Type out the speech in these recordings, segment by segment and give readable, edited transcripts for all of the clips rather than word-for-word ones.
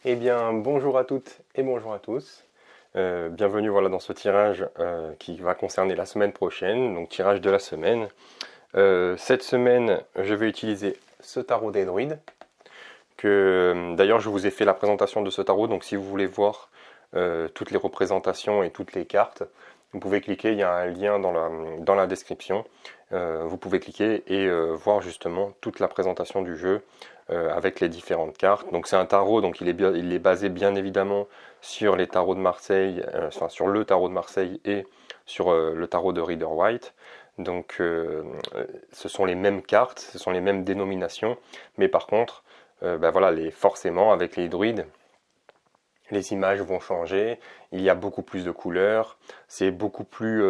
Eh bien, bonjour à toutes et bonjour à tous. Bienvenue voilà, dans ce tirage qui va concerner la semaine prochaine, donc tirage de la semaine. Cette semaine, je vais utiliser ce tarot des druides, que d'ailleurs je vous ai fait la présentation de ce tarot, donc si vous voulez voir toutes les représentations et toutes les cartes, vous pouvez cliquer, il y a un lien dans la description. Vous pouvez cliquer et voir justement toute la présentation du jeu avec les différentes cartes. Donc c'est un tarot, donc il est basé bien évidemment sur les tarots de Marseille, enfin sur le tarot de Marseille et sur le tarot de Rider-Waite. Donc ce sont les mêmes cartes, ce sont les mêmes dénominations, mais par contre, voilà, forcément avec les druides, les images vont changer, il y a beaucoup plus de couleurs, c'est beaucoup plus,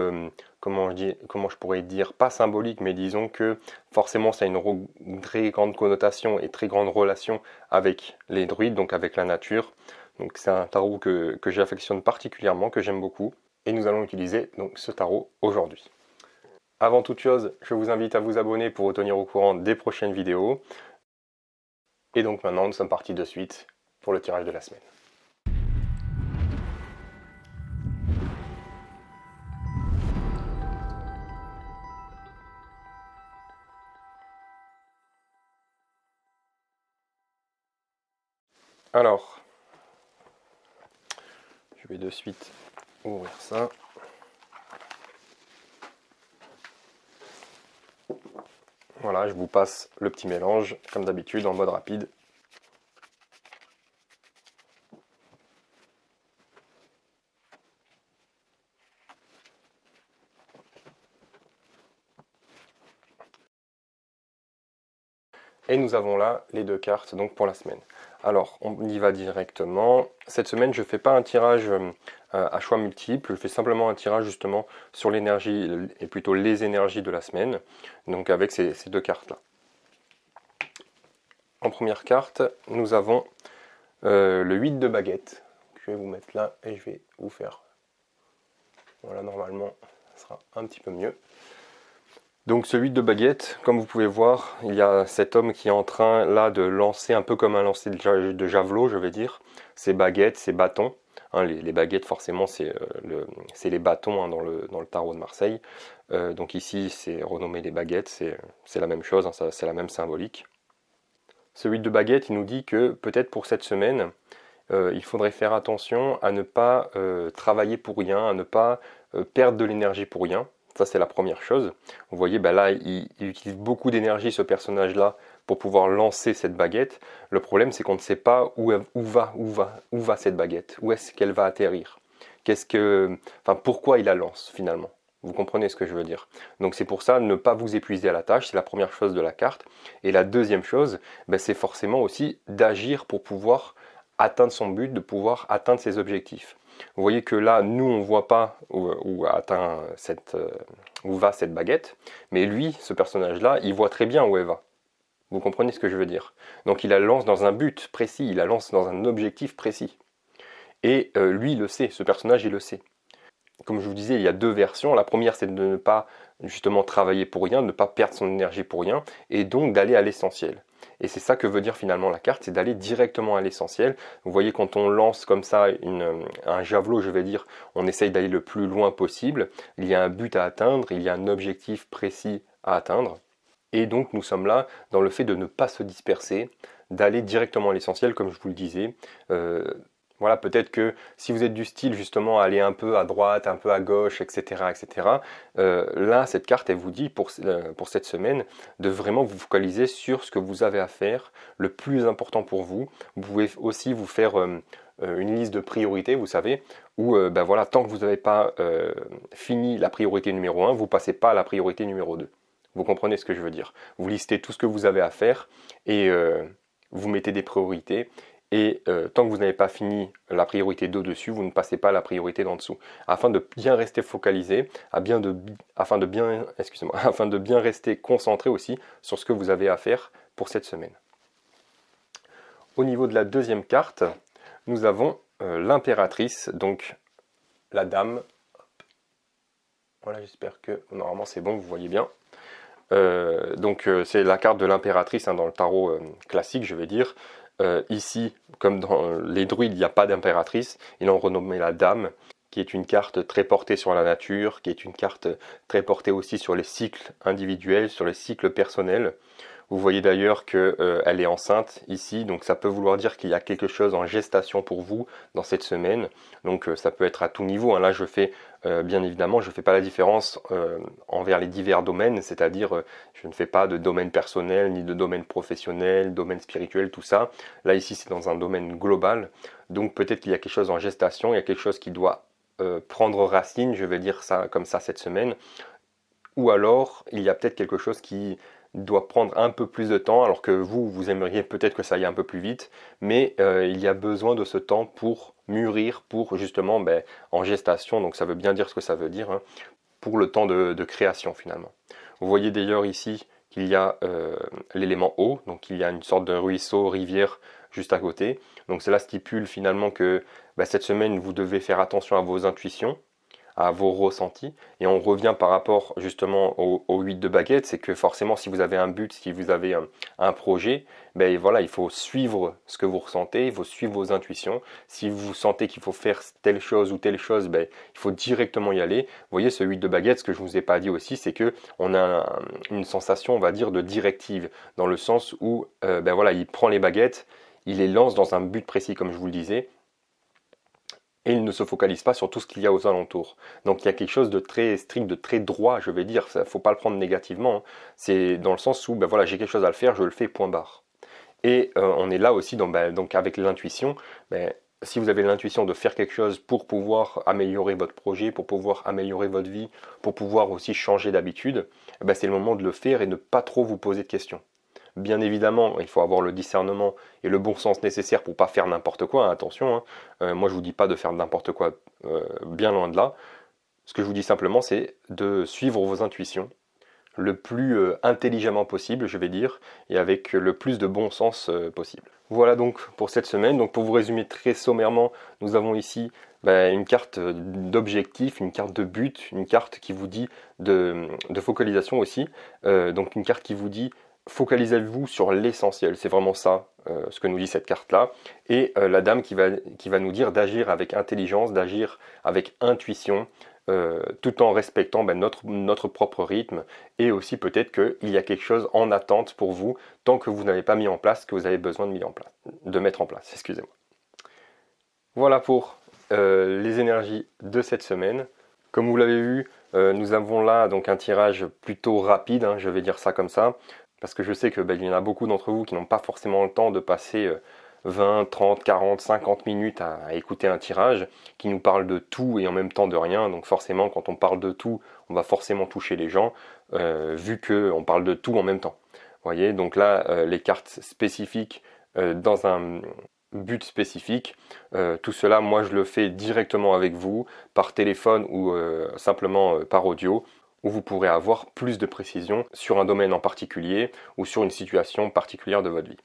comment je pourrais dire, pas symbolique, mais disons que forcément ça a une très grande connotation et très grande relation avec les druides, donc avec la nature. Donc c'est un tarot que j'affectionne particulièrement, que j'aime beaucoup, et nous allons utiliser donc ce tarot aujourd'hui. Avant toute chose, je vous invite à vous abonner pour vous tenir au courant des prochaines vidéos. Et donc maintenant, nous sommes partis de suite pour le tirage de la semaine. Alors, je vais de suite ouvrir ça. Voilà, je vous passe le petit mélange, comme d'habitude, en mode rapide. Et nous avons là les deux cartes donc pour la semaine. Alors, on y va directement. Cette semaine, je ne fais pas un tirage à choix multiples, je fais simplement un tirage justement sur l'énergie, et plutôt les énergies de la semaine, donc avec ces deux cartes-là. En première carte, nous avons le 8 de baguette. Je vais vous mettre là et je vais vous faire... Voilà, normalement, ça sera un petit peu mieux. Donc ce 8 de baguette, comme vous pouvez voir, il y a cet homme qui est en train là de lancer, un peu comme un lancer de javelot, je vais dire, ses baguettes, ses bâtons. Hein, les baguettes, forcément, c'est les bâtons hein, dans le tarot de Marseille. Donc ici, c'est renommé les baguettes, c'est la même chose, hein, c'est la même symbolique. Ce 8 de baguette, il nous dit que peut-être pour cette semaine, il faudrait faire attention à ne pas travailler pour rien, à ne pas perdre de l'énergie pour rien. Ça, c'est la première chose. Vous voyez, ben là, il utilise beaucoup d'énergie, ce personnage-là, pour pouvoir lancer cette baguette. Le problème, c'est qu'on ne sait pas où va cette baguette, où est-ce qu'elle va atterrir. Pourquoi il la lance, finalement. Vous comprenez ce que je veux dire. Donc c'est pour ça, ne pas vous épuiser à la tâche, c'est la première chose de la carte. Et la deuxième chose, ben, c'est forcément aussi d'agir pour pouvoir atteindre son but, de pouvoir atteindre ses objectifs. Vous voyez que là, nous, on ne voit pas où va cette baguette, mais lui, ce personnage-là, il voit très bien où elle va. Vous comprenez ce que je veux dire? Donc il la lance dans un but précis, il la lance dans un objectif précis. Et lui, il le sait, ce personnage, il le sait. Comme je vous disais, il y a deux versions. La première, c'est de ne pas justement travailler pour rien, de ne pas perdre son énergie pour rien, et donc d'aller à l'essentiel. Et c'est ça que veut dire finalement la carte, c'est d'aller directement à l'essentiel. Vous voyez, quand on lance comme ça un javelot, je vais dire, on essaye d'aller le plus loin possible. Il y a un but à atteindre, il y a un objectif précis à atteindre. Et donc nous sommes là dans le fait de ne pas se disperser, d'aller directement à l'essentiel, comme je vous le disais. Voilà, peut-être que si vous êtes du style justement à aller un peu à droite, un peu à gauche, etc., etc., là, cette carte, elle vous dit pour cette semaine de vraiment vous focaliser sur ce que vous avez à faire, le plus important pour vous. Vous pouvez aussi vous faire une liste de priorités, vous savez, où voilà, tant que vous n'avez pas fini la priorité numéro 1, vous ne passez pas à la priorité numéro 2. Vous comprenez ce que je veux dire? Vous listez tout ce que vous avez à faire et vous mettez des priorités. Et tant que vous n'avez pas fini la priorité d'au-dessus, vous ne passez pas à la priorité d'en dessous. Afin de bien rester focalisé, afin de bien rester concentré aussi sur ce que vous avez à faire pour cette semaine. Au niveau de la deuxième carte, nous avons l'impératrice, donc la dame. Voilà, j'espère que normalement c'est bon, vous voyez bien. C'est la carte de l'impératrice hein, dans le tarot classique, je vais dire. Ici, comme dans les druides, il n'y a pas d'impératrice, ils l'ont renommé la Dame, qui est une carte très portée sur la nature, qui est une carte très portée aussi sur les cycles individuels, sur les cycles personnels. Vous voyez d'ailleurs qu'elle est enceinte ici, donc ça peut vouloir dire qu'il y a quelque chose en gestation pour vous dans cette semaine. Donc ça peut être à tout niveau, hein. Là je fais bien évidemment, je ne fais pas la différence envers les divers domaines, c'est-à-dire je ne fais pas de domaine personnel, ni de domaine professionnel, domaine spirituel, tout ça. Là ici c'est dans un domaine global, donc peut-être qu'il y a quelque chose en gestation, il y a quelque chose qui doit prendre racine, je vais dire ça comme ça cette semaine. Ou alors il y a peut-être quelque chose qui doit prendre un peu plus de temps, alors que vous aimeriez peut-être que ça aille un peu plus vite, mais il y a besoin de ce temps pour mûrir, pour justement en gestation, donc ça veut bien dire ce que ça veut dire, hein, pour le temps de création finalement. Vous voyez d'ailleurs ici qu'il y a l'élément eau, donc il y a une sorte de ruisseau, rivière juste à côté, donc cela stipule finalement que cette semaine vous devez faire attention à vos intuitions, à vos ressentis. Et on revient par rapport justement au 8 de baguette, c'est que forcément si vous avez un but, si vous avez un projet, voilà, il faut suivre ce que vous ressentez, il faut suivre vos intuitions. Si vous sentez qu'il faut faire telle chose ou telle chose, il faut directement y aller. Vous voyez, ce 8 de baguette, ce que je ne vous ai pas dit aussi, c'est que on a une sensation, on va dire, de directive, dans le sens où voilà, il prend les baguettes, il les lance dans un but précis, comme je vous le disais, et il ne se focalise pas sur tout ce qu'il y a aux alentours. Donc il y a quelque chose de très strict, de très droit, je vais dire. Il ne faut pas le prendre négativement, hein. C'est dans le sens où voilà, j'ai quelque chose à le faire, je le fais, point barre. Et on est là aussi donc avec l'intuition. Si vous avez l'intuition de faire quelque chose pour pouvoir améliorer votre projet, pour pouvoir améliorer votre vie, pour pouvoir aussi changer d'habitude, c'est le moment de le faire et ne pas trop vous poser de questions. Bien évidemment, il faut avoir le discernement et le bon sens nécessaire pour ne pas faire n'importe quoi, hein, attention, hein. Moi je ne vous dis pas de faire n'importe quoi, bien loin de là. Ce que je vous dis simplement, c'est de suivre vos intuitions le plus intelligemment possible, je vais dire, et avec le plus de bon sens possible. Voilà donc pour cette semaine. Donc pour vous résumer très sommairement, nous avons ici une carte d'objectif, une carte de but, une carte qui vous dit de focalisation aussi. Donc une carte qui vous dit focalisez-vous sur l'essentiel, c'est vraiment ça ce que nous dit cette carte-là. Et la dame qui va nous dire d'agir avec intelligence, d'agir avec intuition, tout en respectant notre propre rythme, et aussi peut-être qu'il y a quelque chose en attente pour vous, tant que vous n'avez pas mis en place ce que vous avez besoin de mettre en place. Excusez-moi. Voilà pour les énergies de cette semaine. Comme vous l'avez vu, nous avons là donc un tirage plutôt rapide, hein, je vais dire ça comme ça, parce que je sais que il y en a beaucoup d'entre vous qui n'ont pas forcément le temps de passer 20, 30, 40, 50 minutes à écouter un tirage qui nous parle de tout et en même temps de rien. Donc forcément, quand on parle de tout, on va forcément toucher les gens, vu qu'on parle de tout en même temps. Vous voyez, donc là, les cartes spécifiques dans un but spécifique, tout cela, moi je le fais directement avec vous, par téléphone ou simplement par audio, où vous pourrez avoir plus de précision sur un domaine en particulier ou sur une situation particulière de votre vie.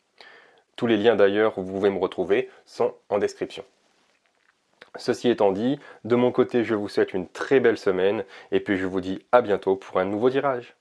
Tous les liens d'ailleurs où vous pouvez me retrouver sont en description. Ceci étant dit, de mon côté, je vous souhaite une très belle semaine et puis je vous dis à bientôt pour un nouveau tirage.